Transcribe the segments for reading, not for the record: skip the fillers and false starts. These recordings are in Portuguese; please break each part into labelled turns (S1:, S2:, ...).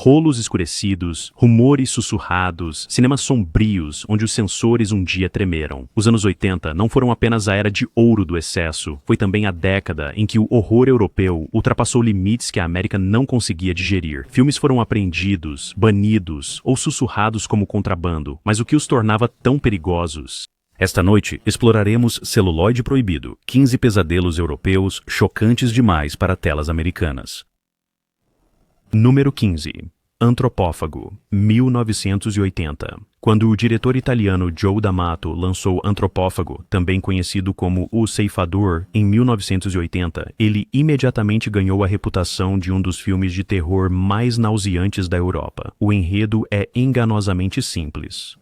S1: Rolos escurecidos, rumores sussurrados, cinemas sombrios onde os sensores um dia tremeram. Os anos 80 não foram apenas a era de ouro do excesso, foi também a década em que o horror europeu ultrapassou limites que a América não conseguia digerir. Filmes foram apreendidos, banidos ou sussurrados como contrabando, mas o que os tornava tão perigosos? Esta noite, exploraremos Celuloide Proibido, 15 pesadelos europeus chocantes demais para telas americanas. Número 15. Antropófago, 1980. Quando o diretor italiano Joe D'Amato lançou Antropófago, também conhecido como O Ceifador, em 1980, ele imediatamente ganhou a reputação de um dos filmes de terror mais nauseantes da Europa. O enredo é enganosamente simples.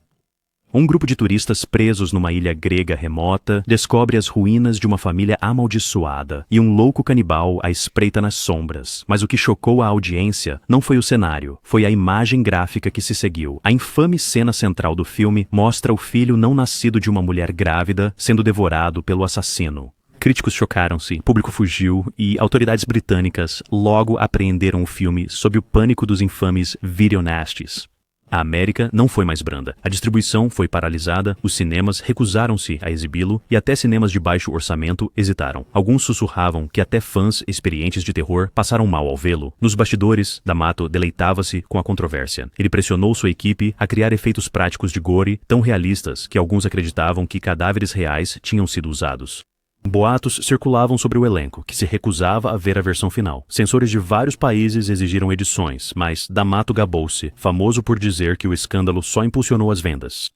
S1: Um grupo de turistas presos numa ilha grega remota descobre as ruínas de uma família amaldiçoada e um louco canibal a espreita nas sombras. Mas o que chocou a audiência não foi o cenário, foi a imagem gráfica que se seguiu. A infame cena central do filme mostra o filho não nascido de uma mulher grávida sendo devorado pelo assassino. Críticos chocaram-se, público fugiu e autoridades britânicas logo apreenderam o filme sob o pânico dos infames videonasties. A América não foi mais branda. A distribuição foi paralisada, os cinemas recusaram-se a exibi-lo e até cinemas de baixo orçamento hesitaram. Alguns sussurravam que até fãs experientes de terror passaram mal ao vê-lo. Nos bastidores, D'Amato deleitava-se com a controvérsia. Ele pressionou sua equipe a criar efeitos práticos de gore tão realistas que alguns acreditavam que cadáveres reais tinham sido usados. Boatos circulavam sobre o elenco, que se recusava a ver a versão final. Censores de vários países exigiram edições, mas D'Amato gabou-se, famoso por dizer que o escândalo só impulsionou as vendas.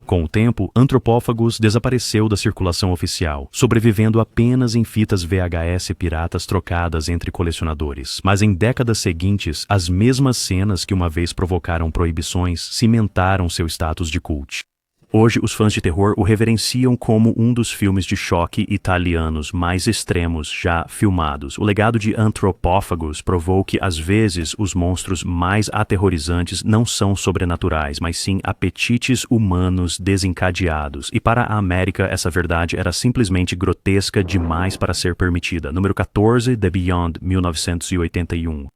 S1: Com o tempo, Antropófagos desapareceu da circulação oficial, sobrevivendo apenas em fitas VHS piratas trocadas entre colecionadores. Mas em décadas seguintes, as mesmas cenas que uma vez provocaram proibições cimentaram seu status de cult. Hoje, os fãs de terror o reverenciam como um dos filmes de choque italianos mais extremos já filmados. O legado de Antropófagos provou que, às vezes, os monstros mais aterrorizantes não são sobrenaturais, mas sim apetites humanos desencadeados. E para a América, essa verdade era simplesmente grotesca demais para ser permitida. Número 14, The Beyond, 1981.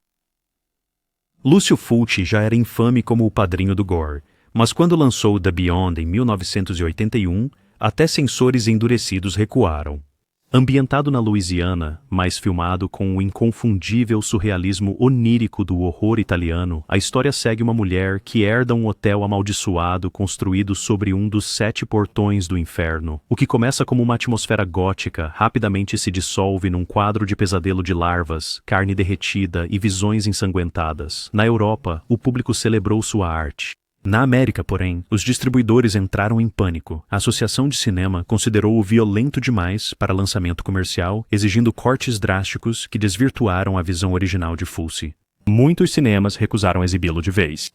S1: Lúcio Fulci já era infame como o padrinho do gore. Mas quando lançou The Beyond em 1981, até censores endurecidos recuaram. Ambientado na Louisiana, mas filmado com o inconfundível surrealismo onírico do horror italiano, a história segue uma mulher que herda um hotel amaldiçoado construído sobre um dos 7 portões do inferno. O que começa como uma atmosfera gótica rapidamente se dissolve num quadro de pesadelo de larvas, carne derretida e visões ensanguentadas. Na Europa, o público celebrou sua arte. Na América, porém, os distribuidores entraram em pânico. A Associação de Cinema considerou-o violento demais para lançamento comercial, exigindo cortes drásticos que desvirtuaram a visão original de Fulci. Muitos cinemas recusaram exibi-lo de vez.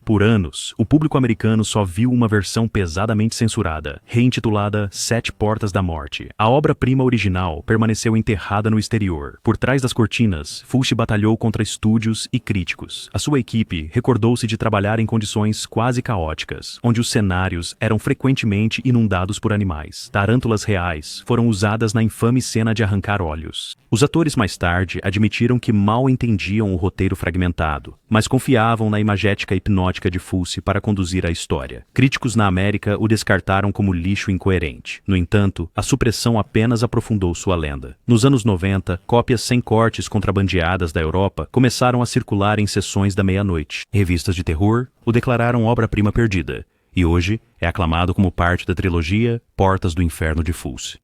S1: Por anos, o público americano só viu uma versão pesadamente censurada, reintitulada Sete Portas da Morte. A obra-prima original permaneceu enterrada no exterior. Por trás das cortinas, Fulci batalhou contra estúdios e críticos. A sua equipe recordou-se de trabalhar em condições quase caóticas, onde os cenários eram frequentemente inundados por animais. Tarântulas reais foram usadas na infame cena de arrancar olhos. Os atores mais tarde admitiram que mal entendiam o roteiro fragmentado, mas confiavam na imagética hipnótica de Fulci para conduzir a história. Críticos na América o descartaram como lixo incoerente. No entanto, a supressão apenas aprofundou sua lenda. Nos anos 90, cópias sem cortes contrabandeadas da Europa começaram a circular em sessões da meia-noite. Revistas de terror o declararam obra-prima perdida, e hoje é aclamado como parte da trilogia Portas do Inferno de Fulci.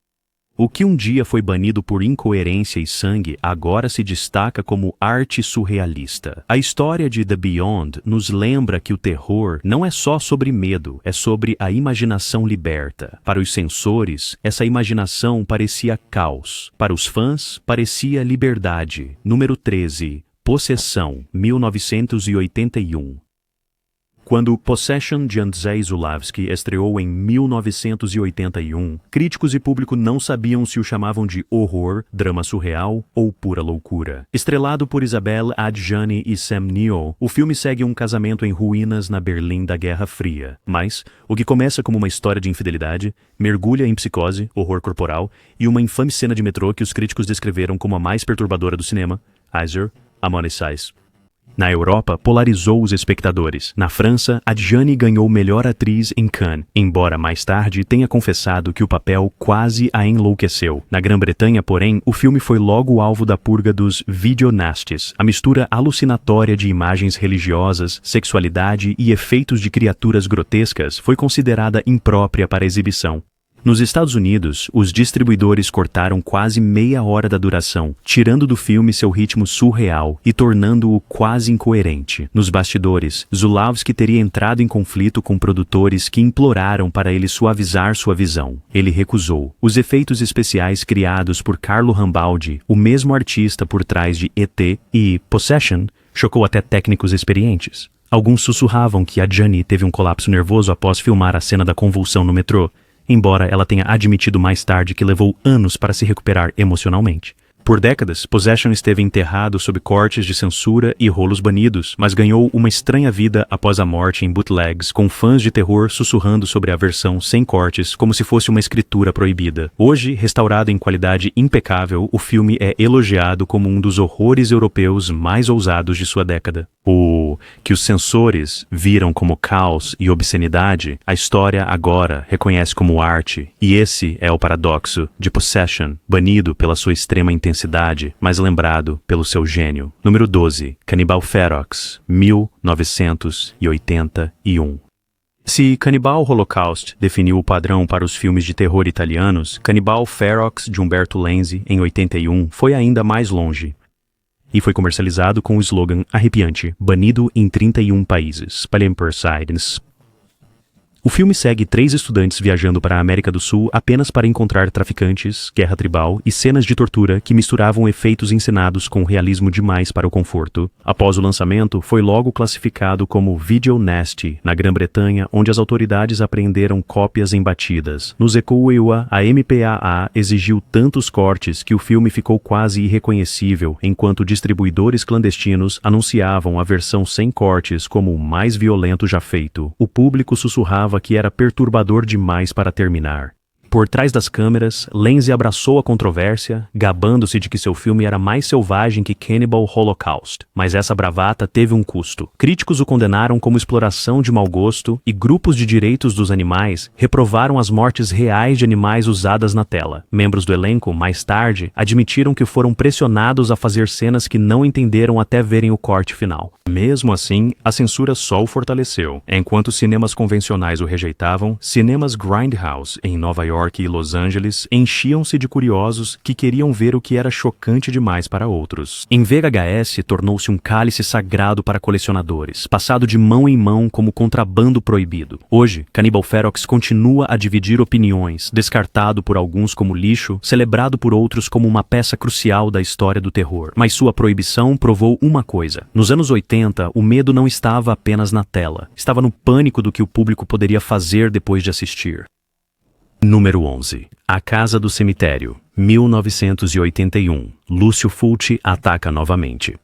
S1: O que um dia foi banido por incoerência e sangue, agora se destaca como arte surrealista. A história de The Beyond nos lembra que o terror não é só sobre medo, é sobre a imaginação liberta. Para os censores, essa imaginação parecia caos. Para os fãs, parecia liberdade. Número 13. Possessão, 1981. Quando Possession de Andrzej Zulawski estreou em 1981, críticos e público não sabiam se o chamavam de horror, drama surreal ou pura loucura. Estrelado por Isabelle Adjani e Sam Neill, o filme segue um casamento em ruínas na Berlim da Guerra Fria. Mas, o que começa como uma história de infidelidade, mergulha em psicose, horror corporal e uma infame cena de metrô que os críticos descreveram como a mais perturbadora do cinema, Azure, Amon Size. Na Europa, polarizou os espectadores. Na França, Adjani ganhou melhor atriz em Cannes, embora mais tarde tenha confessado que o papel quase a enlouqueceu. Na Grã-Bretanha, porém, o filme foi logo alvo da purga dos videonasties, a mistura alucinatória de imagens religiosas, sexualidade e efeitos de criaturas grotescas foi considerada imprópria para exibição. Nos Estados Unidos, os distribuidores cortaram quase meia hora da duração, tirando do filme seu ritmo surreal e tornando-o quase incoerente. Nos bastidores, Zulawski teria entrado em conflito com produtores que imploraram para ele suavizar sua visão. Ele recusou. Os efeitos especiais criados por Carlo Rambaldi, o mesmo artista por trás de E.T. e Possession, chocou até técnicos experientes. Alguns sussurravam que Adjani teve um colapso nervoso após filmar a cena da convulsão no metrô, embora ela tenha admitido mais tarde que levou anos para se recuperar emocionalmente. Por décadas, Possession esteve enterrado sob cortes de censura e rolos banidos, mas ganhou uma estranha vida após a morte em bootlegs, com fãs de terror sussurrando sobre a versão sem cortes como se fosse uma escritura proibida. Hoje, restaurado em qualidade impecável, o filme é elogiado como um dos horrores europeus mais ousados de sua década. O que os censores viram como caos e obscenidade, a história agora reconhece como arte, e esse é o paradoxo de Possession, banido pela sua extrema intensidade, mas lembrado pelo seu gênio. Número 12, Cannibal Ferox, 1981. Se Cannibal Holocaust definiu o padrão para os filmes de terror italianos, Cannibal Ferox de Umberto Lenzi, em 81, foi ainda mais longe. E foi comercializado com o slogan arrepiante, banido em 31 países. Palempersides. O filme segue 3 estudantes viajando para a América do Sul apenas para encontrar traficantes, guerra tribal e cenas de tortura que misturavam efeitos encenados com realismo demais para o conforto. Após o lançamento, foi logo classificado como Video Nasty na Grã-Bretanha, onde as autoridades apreenderam cópias embatidas. No Zecuua, a MPAA exigiu tantos cortes que o filme ficou quase irreconhecível, enquanto distribuidores clandestinos anunciavam a versão sem cortes como o mais violento já feito. O público sussurrava que era perturbador demais para terminar. Por trás das câmeras, Lenzi abraçou a controvérsia, gabando-se de que seu filme era mais selvagem que Cannibal Holocaust. Mas essa bravata teve um custo. Críticos o condenaram como exploração de mau gosto e grupos de direitos dos animais reprovaram as mortes reais de animais usadas na tela. Membros do elenco, mais tarde, admitiram que foram pressionados a fazer cenas que não entenderam até verem o corte final. Mesmo assim, a censura só o fortaleceu. Enquanto cinemas convencionais o rejeitavam, cinemas Grindhouse, em Nova York e Los Angeles, enchiam-se de curiosos que queriam ver o que era chocante demais para outros. Em VHS, tornou-se um cálice sagrado para colecionadores, passado de mão em mão como contrabando proibido. Hoje, Cannibal Ferox continua a dividir opiniões, descartado por alguns como lixo, celebrado por outros como uma peça crucial da história do terror. Mas sua proibição provou uma coisa. Nos anos 80, o medo não estava apenas na tela, estava no pânico do que o público poderia fazer depois de assistir. Número 11. A Casa do Cemitério, 1981. Lúcio Fulci ataca novamente.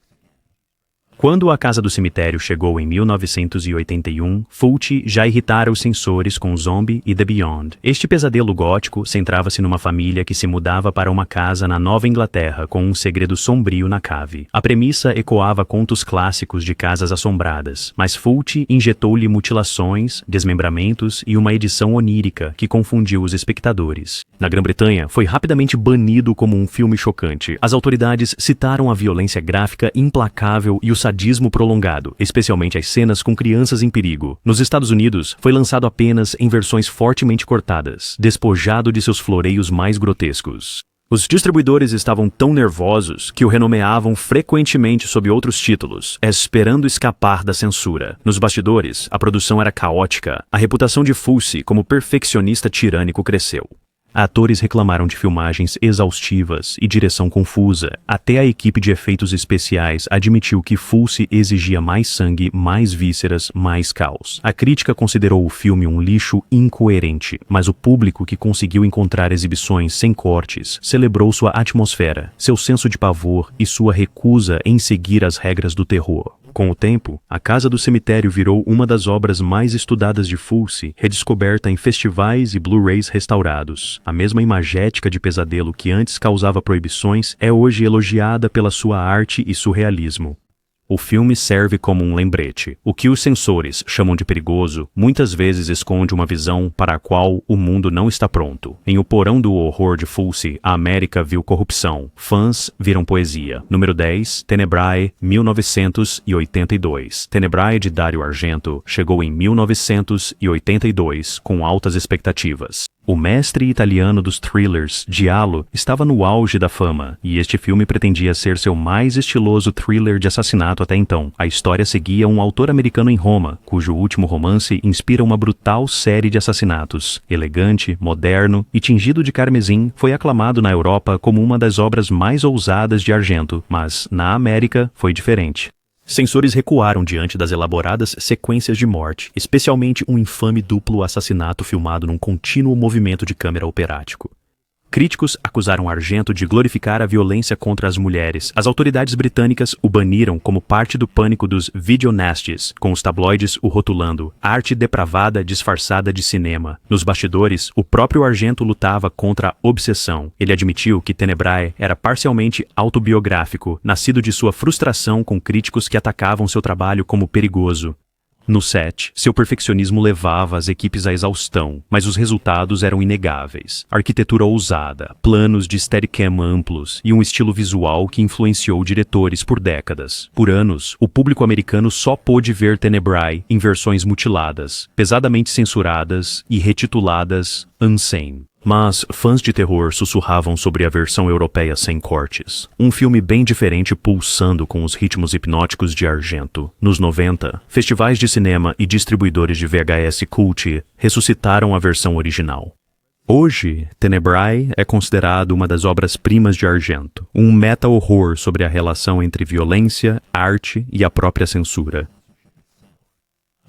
S1: Quando A Casa do Cemitério chegou em 1981, Fulci já irritara os censores com Zombie e The Beyond. Este pesadelo gótico centrava-se numa família que se mudava para uma casa na Nova Inglaterra com um segredo sombrio na cave. A premissa ecoava contos clássicos de casas assombradas, mas Fulci injetou-lhe mutilações, desmembramentos e uma edição onírica que confundiu os espectadores. Na Grã-Bretanha, foi rapidamente banido como um filme chocante. As autoridades citaram a violência gráfica implacável e o sadismo prolongado, especialmente as cenas com crianças em perigo. Nos Estados Unidos, foi lançado apenas em versões fortemente cortadas, despojado de seus floreios mais grotescos. Os distribuidores estavam tão nervosos que o renomeavam frequentemente sob outros títulos, esperando escapar da censura. Nos bastidores, a produção era caótica. A reputação de Fulci como perfeccionista tirânico cresceu. Atores reclamaram de filmagens exaustivas e direção confusa. Até a equipe de efeitos especiais admitiu que Fulci exigia mais sangue, mais vísceras, mais caos. A crítica considerou o filme um lixo incoerente, mas o público que conseguiu encontrar exibições sem cortes celebrou sua atmosfera, seu senso de pavor e sua recusa em seguir as regras do terror. Com o tempo, A Casa do Cemitério virou uma das obras mais estudadas de Fulci, redescoberta em festivais e Blu-rays restaurados. A mesma imagética de pesadelo que antes causava proibições é hoje elogiada pela sua arte e surrealismo. O filme serve como um lembrete. O que os censores chamam de perigoso, muitas vezes esconde uma visão para a qual o mundo não está pronto. Em O Porão do Horror de Fulci, a América viu corrupção. Fãs viram poesia. Número 10, Tenebrae, 1982. Tenebrae, de Dario Argento, chegou em 1982 com altas expectativas. O mestre italiano dos thrillers, Giallo, estava no auge da fama, e este filme pretendia ser seu mais estiloso thriller de assassinato até então. A história seguia um autor americano em Roma, cujo último romance inspira uma brutal série de assassinatos. Elegante, moderno e tingido de carmesim, foi aclamado na Europa como uma das obras mais ousadas de Argento, mas na América foi diferente. Censores recuaram diante das elaboradas sequências de morte, especialmente um infame duplo assassinato filmado num contínuo movimento de câmera operático. Críticos acusaram Argento de glorificar a violência contra as mulheres. As autoridades britânicas o baniram como parte do pânico dos videonasties, com os tabloides o rotulando arte depravada disfarçada de cinema. Nos bastidores, o próprio Argento lutava contra a obsessão. Ele admitiu que Tenebrae era parcialmente autobiográfico, nascido de sua frustração com críticos que atacavam seu trabalho como perigoso. No set, seu perfeccionismo levava as equipes à exaustão, mas os resultados eram inegáveis. Arquitetura ousada, planos de Steadicam amplos e um estilo visual que influenciou diretores por décadas. Por anos, o público americano só pôde ver Tenebrae em versões mutiladas, pesadamente censuradas e retituladas Unsane. Mas fãs de terror sussurravam sobre a versão europeia sem cortes. Um filme bem diferente pulsando com os ritmos hipnóticos de Argento. Nos 90, festivais de cinema e distribuidores de VHS cult ressuscitaram a versão original. Hoje, Tenebrae é considerado uma das obras-primas de Argento, um meta-horror sobre a relação entre violência, arte e a própria censura.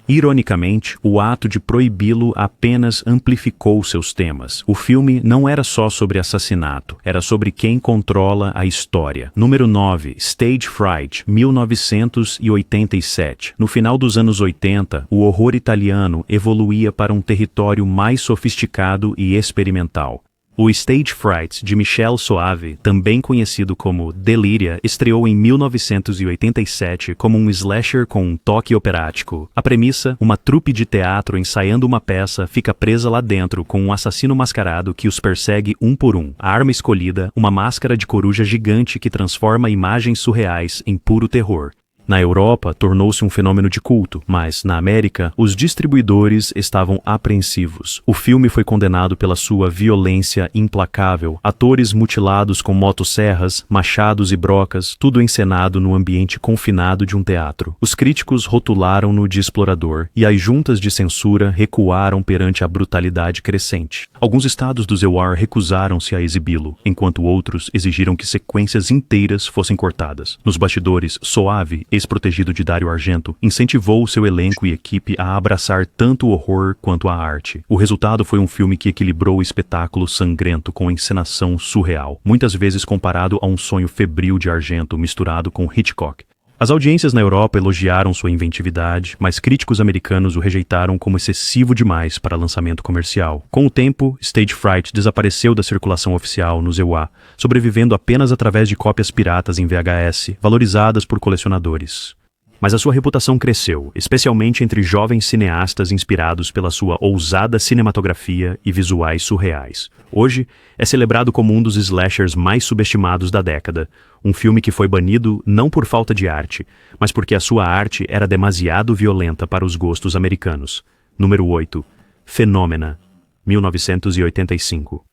S1: Ironicamente, o ato de proibi-lo apenas amplificou seus temas. O filme não era só sobre assassinato, era sobre quem controla a história. Número 9, Stage Fright, 1987. No final dos anos 80, o horror italiano evoluía para um território mais sofisticado e experimental. O Stage Fright, de Michel Soavi, também conhecido como Deliria, estreou em 1987 como um slasher com um toque operático. A premissa, uma trupe de teatro ensaiando uma peça fica presa lá dentro com um assassino mascarado que os persegue um por um. A arma escolhida, uma máscara de coruja gigante que transforma imagens surreais em puro terror. Na Europa, tornou-se um fenômeno de culto, mas, na América, os distribuidores estavam apreensivos. O filme foi condenado pela sua violência implacável, atores mutilados com motosserras, machados e brocas, tudo encenado no ambiente confinado de um teatro. Os críticos rotularam-no de explorador, e as juntas de censura recuaram perante a brutalidade crescente. Alguns estados do EUAR recusaram-se a exibi-lo, enquanto outros exigiram que sequências inteiras fossem cortadas. Nos bastidores, Soavi, ex-protegido de Dario Argento, incentivou seu elenco e equipe a abraçar tanto o horror quanto a arte. O resultado foi um filme que equilibrou o espetáculo sangrento com encenação surreal, muitas vezes comparado a um sonho febril de Argento misturado com Hitchcock. As audiências na Europa elogiaram sua inventividade, mas críticos americanos o rejeitaram como excessivo demais para lançamento comercial. Com o tempo, Stage Fright desapareceu da circulação oficial nos EUA, sobrevivendo apenas através de cópias piratas em VHS, valorizadas por colecionadores. Mas a sua reputação cresceu, especialmente entre jovens cineastas inspirados pela sua ousada cinematografia e visuais surreais. Hoje, é celebrado como um dos slashers mais subestimados da década, um filme que foi banido não por falta de arte, mas porque a sua arte era demasiado violenta para os gostos americanos. Número 8, Fenômena, 1985.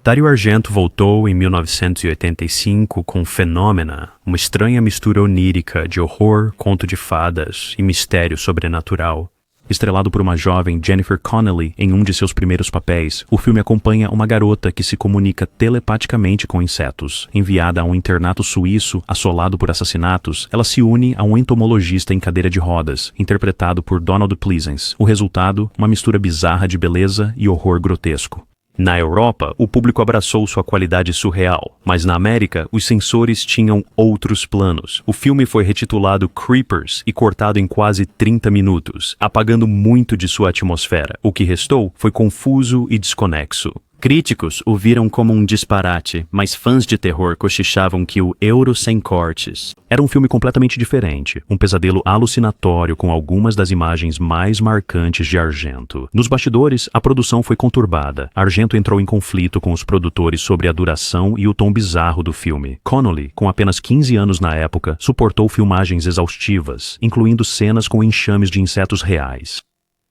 S1: Dario Argento voltou em 1985 com Fenômena, uma estranha mistura onírica de horror, conto de fadas e mistério sobrenatural. Estrelado por uma jovem Jennifer Connelly em um de seus primeiros papéis, o filme acompanha uma garota que se comunica telepaticamente com insetos. Enviada a um internato suíço assolado por assassinatos, ela se une a um entomologista em cadeira de rodas, interpretado por Donald Pleasence. O resultado, uma mistura bizarra de beleza e horror grotesco. Na Europa, o público abraçou sua qualidade surreal, mas na América, os censores tinham outros planos. O filme foi retitulado Creepers e cortado em quase 30 minutos, apagando muito de sua atmosfera. O que restou foi confuso e desconexo. Críticos o viram como um disparate, mas fãs de terror cochichavam que o Euro Sem Cortes era um filme completamente diferente, um pesadelo alucinatório com algumas das imagens mais marcantes de Argento. Nos bastidores, a produção foi conturbada. Argento entrou em conflito com os produtores sobre a duração e o tom bizarro do filme. Connolly, com apenas 15 anos na época, suportou filmagens exaustivas, incluindo cenas com enxames de insetos reais.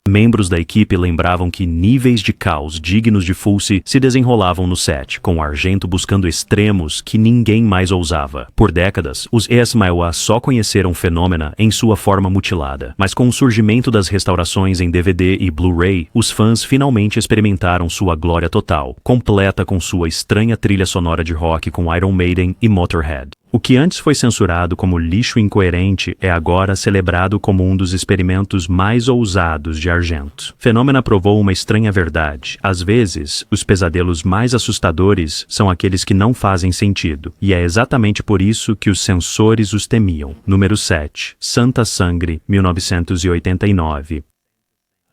S1: Membros da equipe lembravam que níveis de caos dignos de Fulci se desenrolavam no set, com Argento buscando extremos que ninguém mais ousava. Por décadas, os Esmailwa só conheceram Fenômena em sua forma mutilada, mas com o surgimento das restaurações em DVD e Blu-ray, os fãs finalmente experimentaram sua glória total, completa com sua estranha trilha sonora de rock com Iron Maiden e Motorhead. O que antes foi censurado como lixo incoerente é agora celebrado como um dos experimentos mais ousados de Argento. Fenômena provou uma estranha verdade. Às vezes, os pesadelos mais assustadores são aqueles que não fazem sentido, e é exatamente por isso que os censores os temiam. Número 7. Santa Sangre, 1989.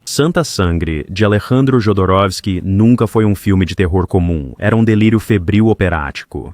S1: Santa Sangre, de Alejandro Jodorowsky, nunca foi um filme de terror comum, era um delírio febril operático.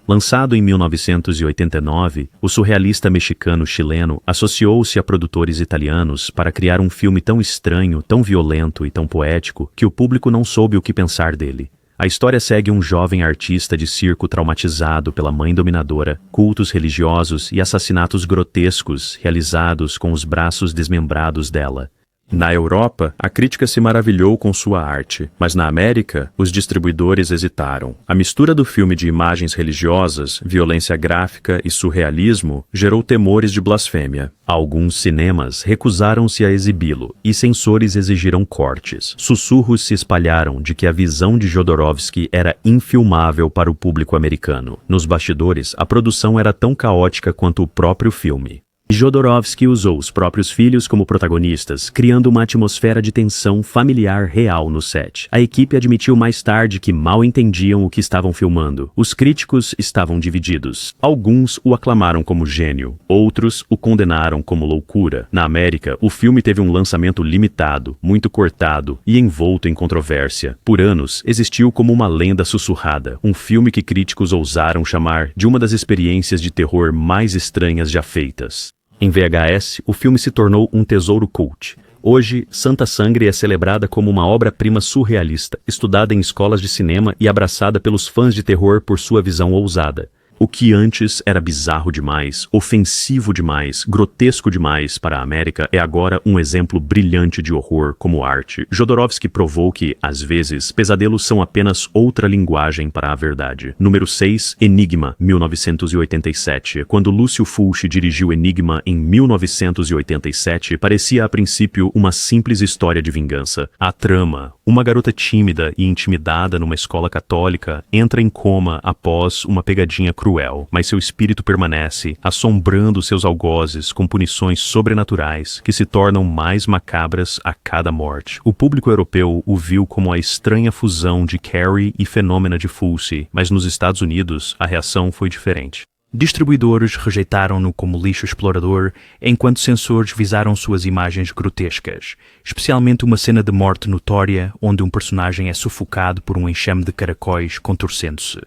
S1: Lançado em 1989, o surrealista mexicano-chileno associou-se a produtores italianos para criar um filme tão estranho, tão violento e tão poético que o público não soube o que pensar dele. A história segue um jovem artista de circo traumatizado pela mãe dominadora, cultos religiosos e assassinatos grotescos realizados com os braços desmembrados dela. Na Europa, a crítica se maravilhou com sua arte, mas na América, os distribuidores hesitaram. A mistura do filme de imagens religiosas, violência gráfica e surrealismo gerou temores de blasfêmia. Alguns cinemas recusaram-se a exibi-lo, e censores exigiram cortes. Sussurros se espalharam de que a visão de Jodorowsky era infilmável para o público americano. Nos bastidores, a produção era tão caótica quanto o próprio filme. Jodorowsky usou os próprios filhos como protagonistas, criando uma atmosfera de tensão familiar real no set. A equipe admitiu mais tarde que mal entendiam o que estavam filmando. Os críticos estavam divididos. Alguns o aclamaram como gênio, outros o condenaram como loucura. Na América, o filme teve um lançamento limitado, muito cortado e envolto em controvérsia. Por anos, existiu como uma lenda sussurrada, um filme que críticos ousaram chamar de uma das experiências de terror mais estranhas já feitas. Em VHS, o filme se tornou um tesouro cult. Hoje, Santa Sangre é celebrada como uma obra-prima surrealista, estudada em escolas de cinema e abraçada pelos fãs de terror por sua visão ousada. O que antes era bizarro demais, ofensivo demais, grotesco demais para a América é agora um exemplo brilhante de horror como arte. Jodorowsky provou que, às vezes, pesadelos são apenas outra linguagem para a verdade. Número 6, Enigma, 1987. Quando Lúcio Fulci dirigiu Enigma em 1987, parecia a princípio uma simples história de vingança. A trama: uma garota tímida e intimidada numa escola católica entra em coma após uma pegadinha cruel, mas seu espírito permanece, assombrando seus algozes com punições sobrenaturais que se tornam mais macabras a cada morte. O público europeu o viu como a estranha fusão de Carrie e Fenômena de Fulci, mas nos Estados Unidos a reação foi diferente. Distribuidores rejeitaram-no como lixo explorador, enquanto censores visaram suas imagens grotescas, especialmente uma cena de morte notória onde um personagem é sufocado por um enxame de caracóis contorcendo-se.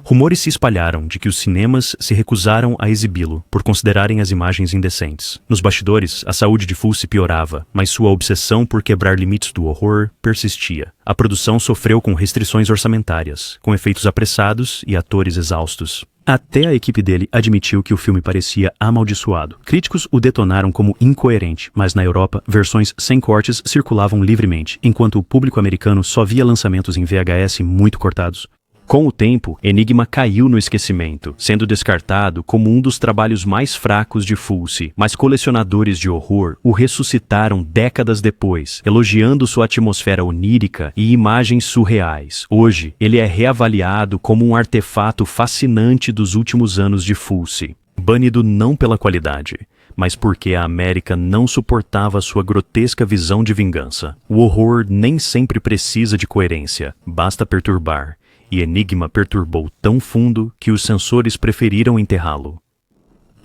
S1: Rumores se espalharam de que os cinemas se recusaram a exibi-lo por considerarem as imagens indecentes. Nos bastidores, a saúde de Fulci piorava, mas sua obsessão por quebrar limites do horror persistia. A produção sofreu com restrições orçamentárias, com efeitos apressados e atores exaustos. Até a equipe dele admitiu que o filme parecia amaldiçoado. Críticos o detonaram como incoerente, mas na Europa, versões sem cortes circulavam livremente, enquanto o público americano só via lançamentos em VHS muito cortados. Com o tempo, Enigma caiu no esquecimento, sendo descartado como um dos trabalhos mais fracos de Fulci, mas colecionadores de horror o ressuscitaram décadas depois, elogiando sua atmosfera onírica e imagens surreais. Hoje, ele é reavaliado como um artefato fascinante dos últimos anos de Fulci, banido não pela qualidade, mas porque a América não suportava sua grotesca visão de vingança. O horror nem sempre precisa de coerência, basta perturbar. E Enigma perturbou tão fundo que os censores preferiram enterrá-lo.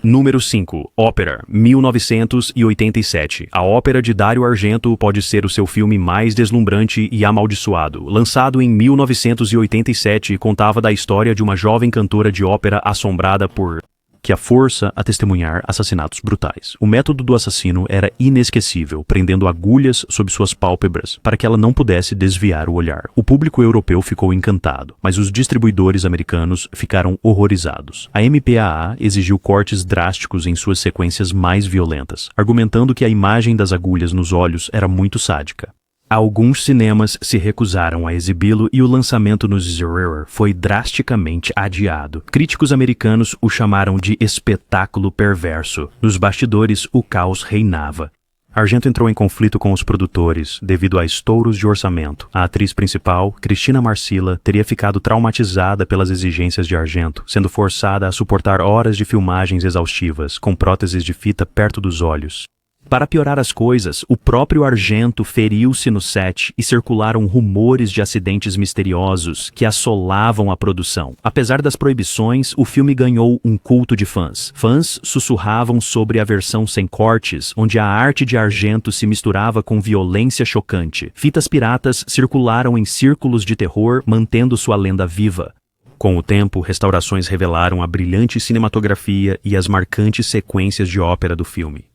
S1: Número 5. Ópera, 1987. A ópera de Dario Argento pode ser o seu filme mais deslumbrante e amaldiçoado. Lançado em 1987, contava da história de uma jovem cantora de ópera assombrada por que a força a testemunhar assassinatos brutais. O método do assassino era inesquecível, prendendo agulhas sob suas pálpebras para que ela não pudesse desviar o olhar. O público europeu ficou encantado, mas os distribuidores americanos ficaram horrorizados. A MPAA exigiu cortes drásticos em suas sequências mais violentas, argumentando que a imagem das agulhas nos olhos era muito sádica. Alguns cinemas se recusaram a exibi-lo e o lançamento no Zerrer foi drasticamente adiado. Críticos americanos o chamaram de espetáculo perverso. Nos bastidores, o caos reinava. Argento entrou em conflito com os produtores devido a estouros de orçamento. A atriz principal, Cristina Marcilla, teria ficado traumatizada pelas exigências de Argento, sendo forçada a suportar horas de filmagens exaustivas, com próteses de fita perto dos olhos. Para piorar as coisas, o próprio Argento feriu-se no set e circularam rumores de acidentes misteriosos que assolavam a produção. Apesar das proibições, o filme ganhou um culto de fãs. Fãs sussurravam sobre a versão sem cortes, onde a arte de Argento se misturava com violência chocante. Fitas piratas circularam em círculos de terror, mantendo sua lenda viva. Com o tempo, restaurações revelaram a brilhante cinematografia e as marcantes sequências de ópera do filme.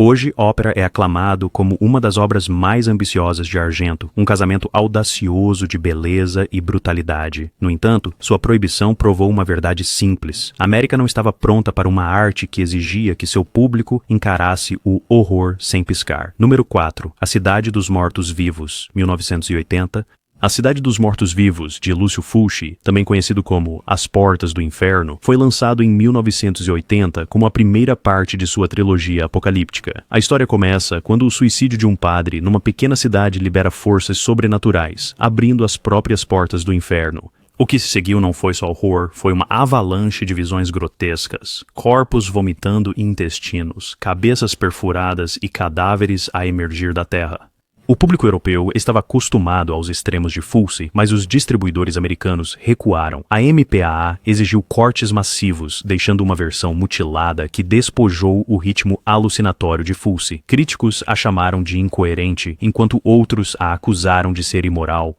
S1: Hoje, Ópera é aclamado como uma das obras mais ambiciosas de Argento, um casamento audacioso de beleza e brutalidade. No entanto, sua proibição provou uma verdade simples. A América não estava pronta para uma arte que exigia que seu público encarasse o horror sem piscar. Número 4. A Cidade dos Mortos-Vivos, 1980. A Cidade dos Mortos-Vivos, de Lúcio Fulci, também conhecido como As Portas do Inferno, foi lançado em 1980 como a primeira parte de sua trilogia apocalíptica. A história começa quando o suicídio de um padre numa pequena cidade libera forças sobrenaturais, abrindo as próprias portas do inferno. O que se seguiu não foi só horror, foi uma avalanche de visões grotescas, corpos vomitando intestinos, cabeças perfuradas e cadáveres a emergir da terra. O público europeu estava acostumado aos extremos de Fulci, mas os distribuidores americanos recuaram. A MPAA exigiu cortes massivos, deixando uma versão mutilada que despojou o ritmo alucinatório de Fulci. Críticos a chamaram de incoerente, enquanto outros a acusaram de ser imoral.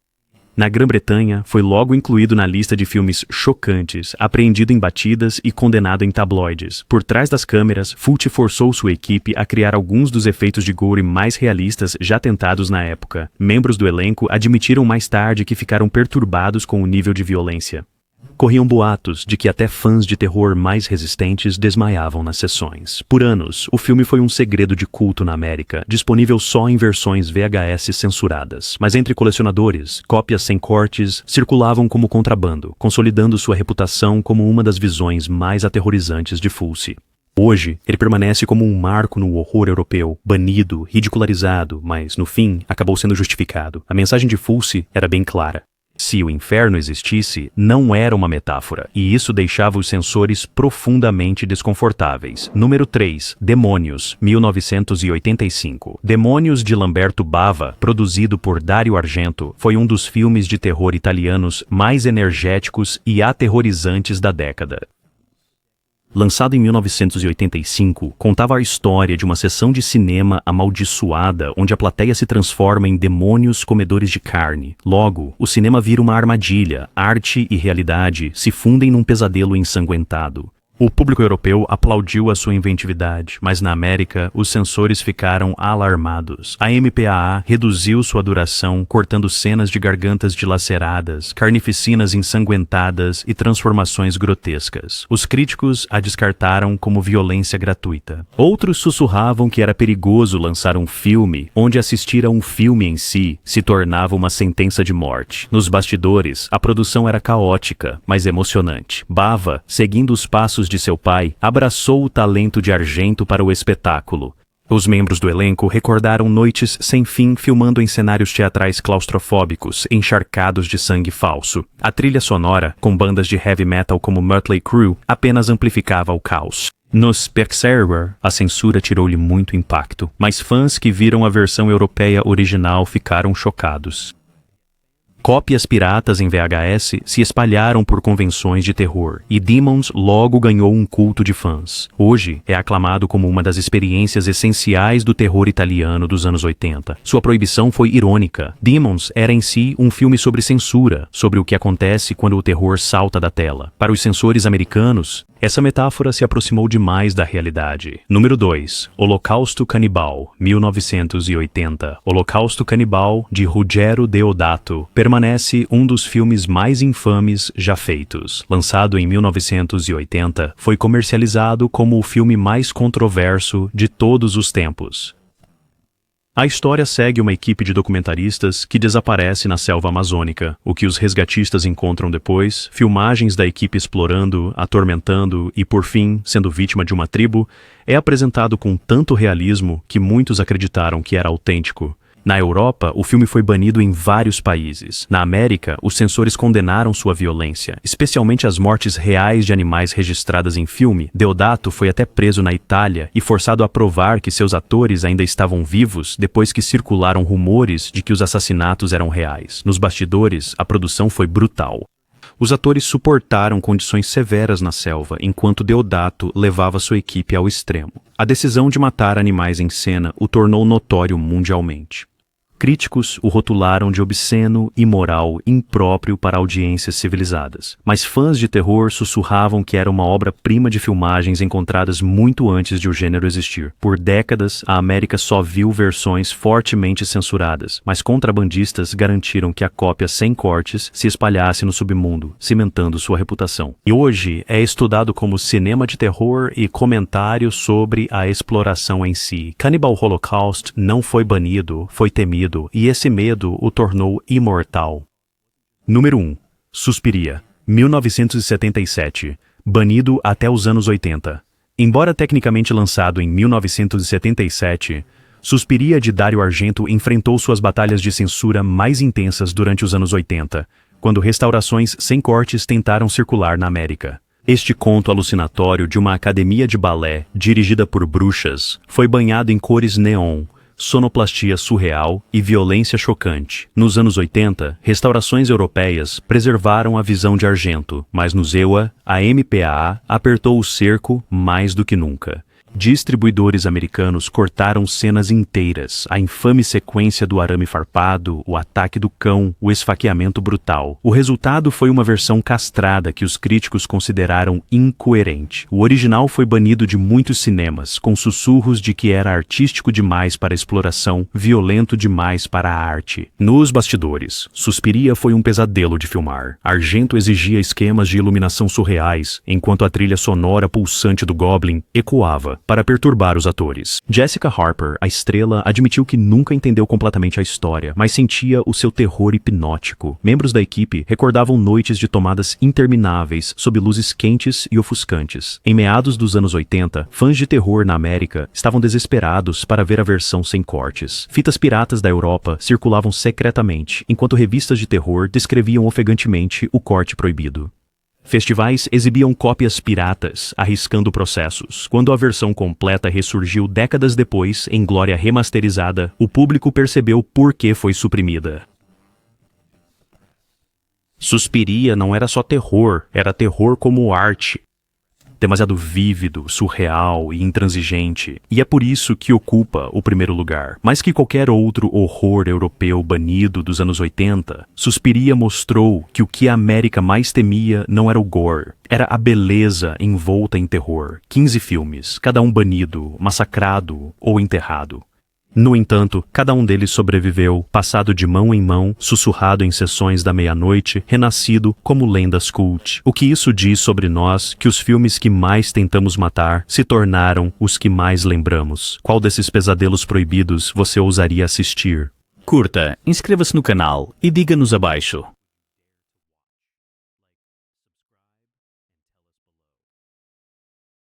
S1: Na Grã-Bretanha, foi logo incluído na lista de filmes chocantes, apreendido em batidas e condenado em tabloides. Por trás das câmeras, Fulci forçou sua equipe a criar alguns dos efeitos de gore mais realistas já tentados na época. Membros do elenco admitiram mais tarde que ficaram perturbados com o nível de violência. Corriam boatos de que até fãs de terror mais resistentes desmaiavam nas sessões. Por anos, o filme foi um segredo de culto na América, disponível só em versões VHS censuradas. Mas entre colecionadores, cópias sem cortes circulavam como contrabando, consolidando sua reputação como uma das visões mais aterrorizantes de Fulci. Hoje, ele permanece como um marco no horror europeu, banido, ridicularizado, mas, no fim, acabou sendo justificado. A mensagem de Fulci era bem clara. Se o inferno existisse, não era uma metáfora, e isso deixava os censores profundamente desconfortáveis. Número 3. Demônios, 1985. Demônios, de Lamberto Bava, produzido por Dario Argento, foi um dos filmes de terror italianos mais energéticos e aterrorizantes da década. Lançado em 1985, contava a história de uma sessão de cinema amaldiçoada onde a plateia se transforma em demônios comedores de carne. Logo, o cinema vira uma armadilha, arte e realidade se fundem num pesadelo ensanguentado. O público europeu aplaudiu a sua inventividade, mas na América, os censores ficaram alarmados. A MPAA reduziu sua duração, cortando cenas de gargantas dilaceradas, carnificinas ensanguentadas e transformações grotescas. Os críticos a descartaram como violência gratuita. Outros sussurravam que era perigoso lançar um filme onde assistir a um filme em si se tornava uma sentença de morte. Nos bastidores, a produção era caótica, mas emocionante. Bava, seguindo os passos de seu pai, abraçou o talento de Argento para o espetáculo. Os membros do elenco recordaram noites sem fim filmando em cenários teatrais claustrofóbicos, encharcados de sangue falso. A trilha sonora, com bandas de heavy metal como Mötley Crüe, apenas amplificava o caos. Nos Berserker, a censura tirou-lhe muito impacto, mas fãs que viram a versão europeia original ficaram chocados. Cópias piratas em VHS se espalharam por convenções de terror, e Demons logo ganhou um culto de fãs. Hoje é aclamado como uma das experiências essenciais do terror italiano dos anos 80. Sua proibição foi irônica. Demons era em si um filme sobre censura, sobre o que acontece quando o terror salta da tela. Para os censores americanos, essa metáfora se aproximou demais da realidade. Número 2. Holocausto Canibal, 1980. Holocausto Canibal, de Ruggero Deodato, permanece um dos filmes mais infames já feitos. Lançado em 1980, foi comercializado como o filme mais controverso de todos os tempos. A história segue uma equipe de documentaristas que desaparece na selva amazônica. O que os resgatistas encontram depois, filmagens da equipe explorando, atormentando e, por fim, sendo vítima de uma tribo, é apresentado com tanto realismo que muitos acreditaram que era autêntico. Na Europa, o filme foi banido em vários países. Na América, os censores condenaram sua violência, especialmente as mortes reais de animais registradas em filme. Deodato foi até preso na Itália e forçado a provar que seus atores ainda estavam vivos depois que circularam rumores de que os assassinatos eram reais. Nos bastidores, a produção foi brutal. Os atores suportaram condições severas na selva, enquanto Deodato levava sua equipe ao extremo. A decisão de matar animais em cena o tornou notório mundialmente. Críticos o rotularam de obsceno, imoral, impróprio para audiências civilizadas. Mas fãs de terror sussurravam que era uma obra-prima de filmagens encontradas muito antes de o gênero existir. Por décadas, a América só viu versões fortemente censuradas, mas contrabandistas garantiram que a cópia sem cortes se espalhasse no submundo, cimentando sua reputação. E hoje é estudado como cinema de terror e comentário sobre a exploração em si. Cannibal Holocaust não foi banido, foi temido, e esse medo o tornou imortal. Número 1. Suspiria, 1977. Banido até os anos 80. Embora tecnicamente lançado em 1977, Suspiria de Dario Argento enfrentou suas batalhas de censura mais intensas durante os anos 80, quando restaurações sem cortes tentaram circular na América. Este conto alucinatório de uma academia de balé dirigida por bruxas foi banhado em cores neon, sonoplastia surreal e violência chocante. Nos anos 80, restaurações europeias preservaram a visão de Argento, mas no EUA, a MPAA apertou o cerco mais do que nunca. Distribuidores americanos cortaram cenas inteiras, a infame sequência do arame farpado, o ataque do cão, o esfaqueamento brutal. O resultado foi uma versão castrada que os críticos consideraram incoerente. O original foi banido de muitos cinemas, com sussurros de que era artístico demais para a exploração, violento demais para a arte. Nos bastidores, Suspiria foi um pesadelo de filmar. Argento exigia esquemas de iluminação surreais, enquanto a trilha sonora pulsante do Goblin ecoava para perturbar os atores. Jessica Harper, a estrela, admitiu que nunca entendeu completamente a história, mas sentia o seu terror hipnótico. Membros da equipe recordavam noites de tomadas intermináveis sob luzes quentes e ofuscantes. Em meados dos anos 80, fãs de terror na América estavam desesperados para ver a versão sem cortes. Fitas piratas da Europa circulavam secretamente, enquanto revistas de terror descreviam ofegantemente o corte proibido. Festivais exibiam cópias piratas, arriscando processos. Quando a versão completa ressurgiu décadas depois, em glória remasterizada, o público percebeu por que foi suprimida. Suspiria não era só terror, era terror como arte. Demasiado vívido, surreal e intransigente, e é por isso que ocupa o primeiro lugar. Mais que qualquer outro horror europeu banido dos anos 80, Suspiria mostrou que o que a América mais temia não era o gore, era a beleza envolta em terror. 15 filmes, cada um banido, massacrado ou enterrado. No entanto, cada um deles sobreviveu, passado de mão em mão, sussurrado em sessões da meia-noite, renascido como lendas cult. O que isso diz sobre nós, que os filmes que mais tentamos matar se tornaram os que mais lembramos? Qual desses pesadelos proibidos você ousaria assistir? Curta, inscreva-se no canal e diga-nos abaixo.